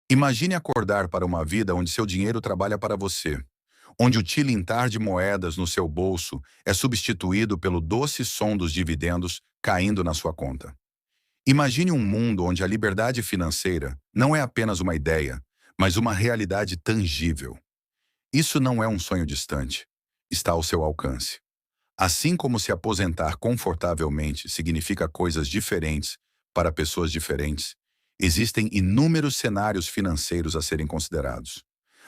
Imagine acordar para uma vida onde seu dinheiro trabalha para você, onde o tilintar de moedas no seu bolso é substituído pelo doce som dos dividendos caindo na sua conta. Imagine um mundo onde a liberdade financeira não é apenas uma ideia, mas uma realidade tangível. Isso não é um sonho distante. Está ao seu alcance. Assim como se aposentar confortavelmente significa coisas diferentes para pessoas diferentes, existem inúmeros cenários financeiros a serem considerados.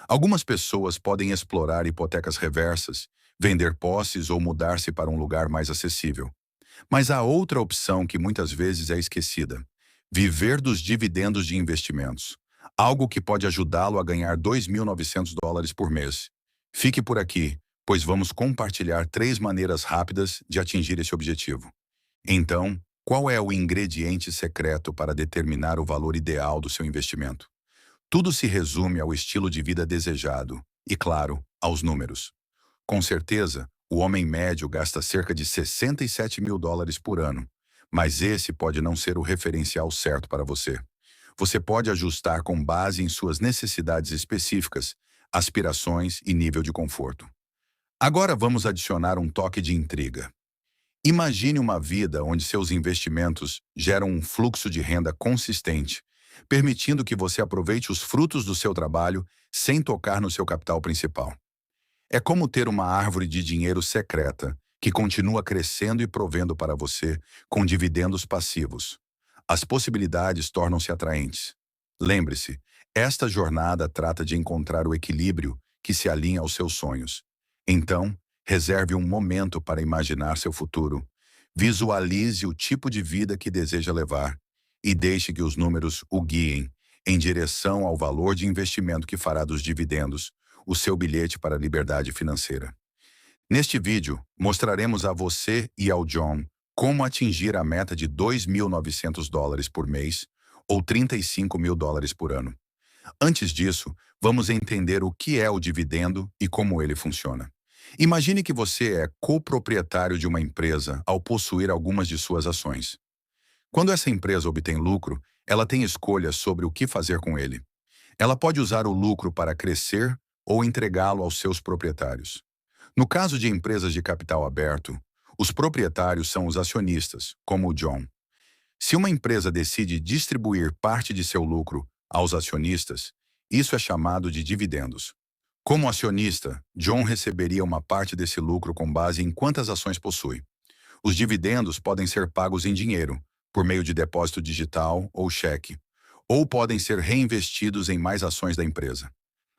Algumas pessoas podem explorar hipotecas reversas, vender posses ou mudar-se para um lugar mais acessível. Mas há outra opção que muitas vezes é esquecida: viver dos dividendos de investimentos. Algo que pode ajudá-lo a ganhar US$ 2.900 por mês. Fique por aqui, pois vamos compartilhar 3 maneiras rápidas de atingir esse objetivo. Então, qual é o ingrediente secreto para determinar o valor ideal do seu investimento? Tudo se resume ao estilo de vida desejado e, claro, aos números. Com certeza, o homem médio gasta cerca de US$ 67.000 por ano, mas esse pode não ser o referencial certo para você. Você pode ajustar com base em suas necessidades específicas, aspirações e nível de conforto. Agora vamos adicionar um toque de intriga. Imagine uma vida onde seus investimentos geram um fluxo de renda consistente, permitindo que você aproveite os frutos do seu trabalho sem tocar no seu capital principal. É como ter uma árvore de dinheiro secreta, que continua crescendo e provendo para você com dividendos passivos. As possibilidades tornam-se atraentes. Lembre-se, esta jornada trata de encontrar o equilíbrio que se alinha aos seus sonhos. Então, reserve um momento para imaginar seu futuro. Visualize o tipo de vida que deseja levar e deixe que os números o guiem em direção ao valor de investimento que fará dos dividendos o seu bilhete para a liberdade financeira. Neste vídeo, mostraremos a você e ao John como atingir a meta de US$ 2.900 por mês ou US$ 35.000 por ano. Antes disso, vamos entender o que é o dividendo e como ele funciona. Imagine que você é coproprietário de uma empresa ao possuir algumas de suas ações. Quando essa empresa obtém lucro, ela tem escolhas sobre o que fazer com ele. Ela pode usar o lucro para crescer ou entregá-lo aos seus proprietários. No caso de empresas de capital aberto, os proprietários são os acionistas, como o John. Se uma empresa decide distribuir parte de seu lucro aos acionistas, isso é chamado de dividendos. Como acionista, John receberia uma parte desse lucro com base em quantas ações possui. Os dividendos podem ser pagos em dinheiro, por meio de depósito digital ou cheque, ou podem ser reinvestidos em mais ações da empresa.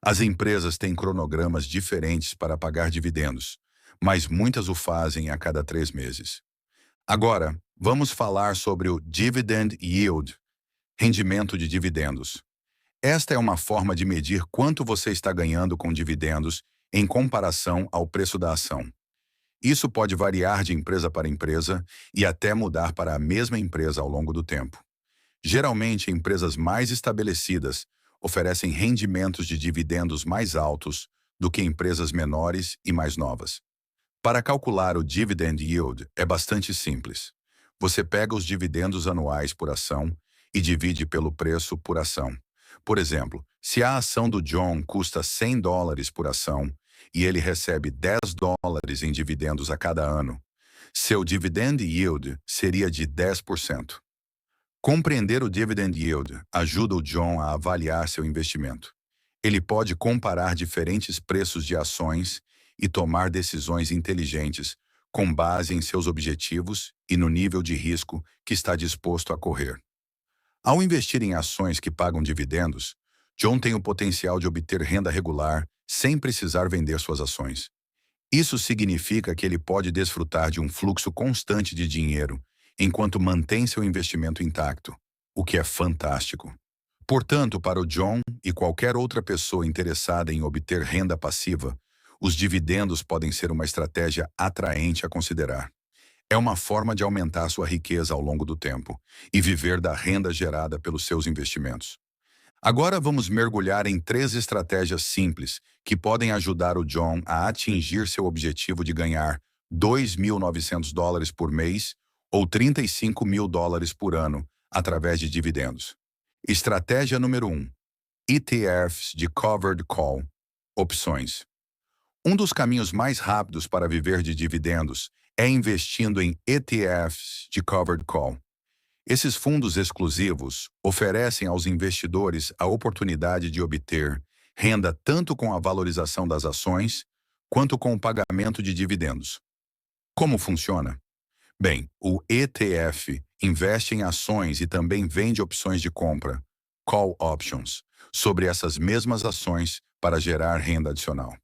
As empresas têm cronogramas diferentes para pagar dividendos, mas muitas o fazem a cada 3 meses. Agora, vamos falar sobre o Dividend Yield, rendimento de dividendos. Esta é uma forma de medir quanto você está ganhando com dividendos em comparação ao preço da ação. Isso pode variar de empresa para empresa e até mudar para a mesma empresa ao longo do tempo. Geralmente, empresas mais estabelecidas oferecem rendimentos de dividendos mais altos do que empresas menores e mais novas. Para calcular o Dividend Yield é bastante simples. Você pega os dividendos anuais por ação e divide pelo preço por ação. Por exemplo, se a ação do John custa US$ 100 por ação e ele recebe US$ 10 em dividendos a cada ano, seu Dividend Yield seria de 10%. Compreender o Dividend Yield ajuda o John a avaliar seu investimento. Ele pode comparar diferentes preços de ações e tomar decisões inteligentes com base em seus objetivos e no nível de risco que está disposto a correr. Ao investir em ações que pagam dividendos, John tem o potencial de obter renda regular sem precisar vender suas ações. Isso significa que ele pode desfrutar de um fluxo constante de dinheiro enquanto mantém seu investimento intacto, o que é fantástico. Portanto, para o John e qualquer outra pessoa interessada em obter renda passiva, os dividendos podem ser uma estratégia atraente a considerar. É uma forma de aumentar sua riqueza ao longo do tempo e viver da renda gerada pelos seus investimentos. Agora vamos mergulhar em 3 estratégias simples que podem ajudar o John a atingir seu objetivo de ganhar US$ 2.900 por mês ou US$ 35.000 por ano através de dividendos. Estratégia número 1. ETFs de Covered Call, opções. Um dos caminhos mais rápidos para viver de dividendos é investindo em ETFs de Covered Call. Esses fundos exclusivos oferecem aos investidores a oportunidade de obter renda tanto com a valorização das ações quanto com o pagamento de dividendos. Como funciona? Bem, o ETF investe em ações e também vende opções de compra, call options, sobre essas mesmas ações para gerar renda adicional.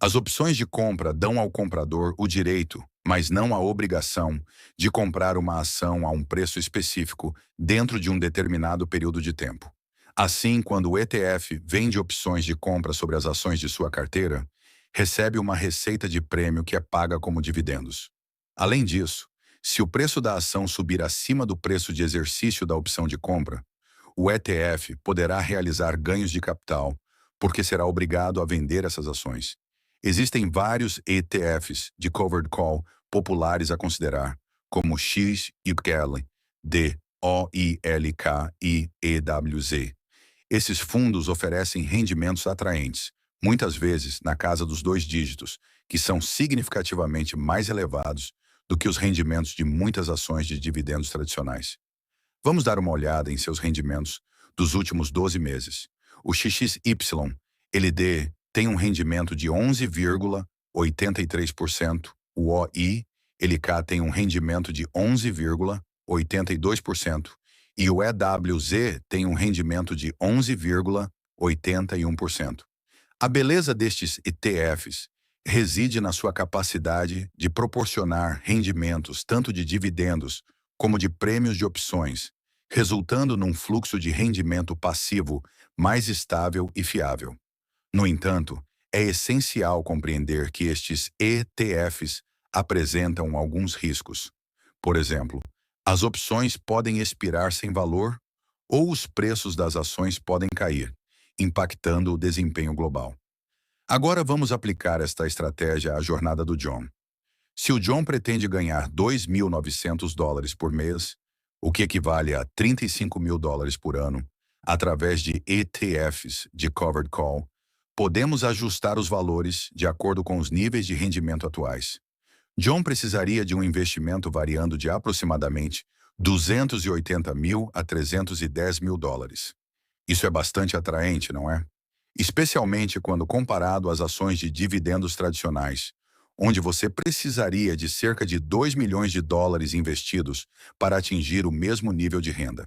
As opções de compra dão ao comprador o direito, mas não a obrigação, de comprar uma ação a um preço específico dentro de um determinado período de tempo. Assim, quando o ETF vende opções de compra sobre as ações de sua carteira, recebe uma receita de prêmio que é paga como dividendos. Além disso, se o preço da ação subir acima do preço de exercício da opção de compra, o ETF poderá realizar ganhos de capital, porque será obrigado a vender essas ações. Existem vários ETFs de Covered Call populares a considerar, como XYL, DOILK e EWZ. Esses fundos oferecem rendimentos atraentes, muitas vezes na casa dos 2 dígitos, que são significativamente mais elevados do que os rendimentos de muitas ações de dividendos tradicionais. Vamos dar uma olhada em seus rendimentos dos últimos 12 meses. O XXY-LD tem um rendimento de 11,83%, o OILK tem um rendimento de 11,82% e o EWZ tem um rendimento de 11,81%. A beleza destes ETFs reside na sua capacidade de proporcionar rendimentos tanto de dividendos como de prêmios de opções, resultando num fluxo de rendimento passivo mais estável e fiável. No entanto, é essencial compreender que estes ETFs apresentam alguns riscos. Por exemplo, as opções podem expirar sem valor ou os preços das ações podem cair, impactando o desempenho global. Agora vamos aplicar esta estratégia à jornada do John. Se o John pretende ganhar $2.900 por mês, o que equivale a $35.000 por ano, através de ETFs de Covered Call, podemos ajustar os valores de acordo com os níveis de rendimento atuais. John precisaria de um investimento variando de aproximadamente $280.000 a $310.000. Isso é bastante atraente, não é? Especialmente quando comparado às ações de dividendos tradicionais, onde você precisaria de cerca de $2 milhões investidos para atingir o mesmo nível de renda.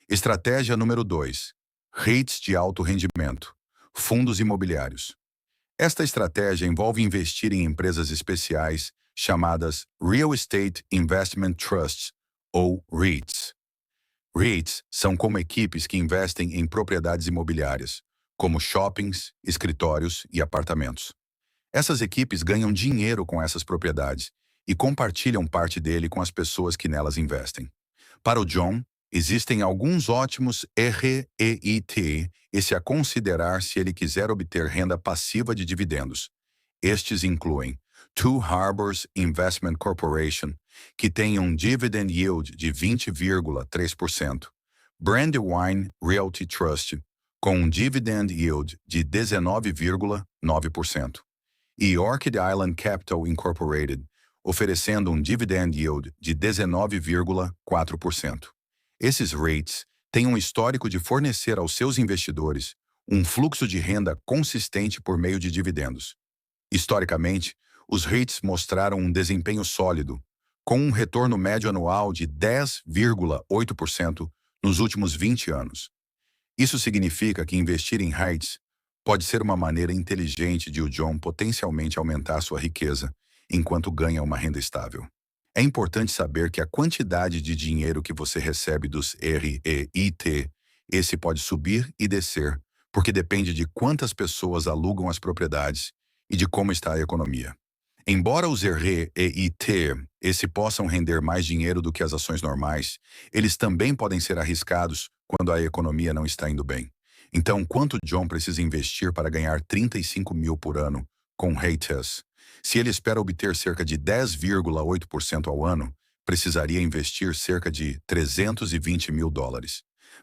Estratégia número 2. REITs de alto rendimento. Fundos imobiliários. Esta estratégia envolve investir em empresas especiais chamadas Real Estate Investment Trusts, ou REITs. REITs são como equipes que investem em propriedades imobiliárias, como shoppings, escritórios e apartamentos. Essas equipes ganham dinheiro com essas propriedades e compartilham parte dele com as pessoas que nelas investem. Para o John, existem alguns ótimos REIT a considerar se ele quiser obter renda passiva de dividendos. Estes incluem Two Harbors Investment Corporation, que tem um dividend yield de 20,3%, Brandywine Realty Trust, com um dividend yield de 19,9%, e Orchid Island Capital Incorporated, oferecendo um dividend yield de 19,4%. Esses REITs têm um histórico de fornecer aos seus investidores um fluxo de renda consistente por meio de dividendos. Historicamente, os REITs mostraram um desempenho sólido, com um retorno médio anual de 10,8% nos últimos 20 anos. Isso significa que investir em REITs pode ser uma maneira inteligente de o John potencialmente aumentar sua riqueza enquanto ganha uma renda estável. É importante saber que a quantidade de dinheiro que você recebe dos REIT, esse pode subir e descer, porque depende de quantas pessoas alugam as propriedades e de como está a economia. Embora os REIT, esse possam render mais dinheiro do que as ações normais, eles também podem ser arriscados quando a economia não está indo bem. Então, quanto John precisa investir para ganhar 35 mil por ano com REITs? Se ele espera obter cerca de 10,8% ao ano, precisaria investir cerca de $320 mil.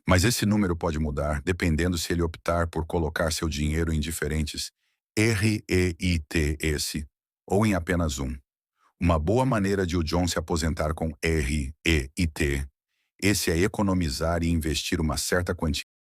Mas esse número pode mudar dependendo se ele optar por colocar seu dinheiro em diferentes REITs ou em apenas um. Uma boa maneira de o John se aposentar com REIT, esse é economizar e investir uma certa quantia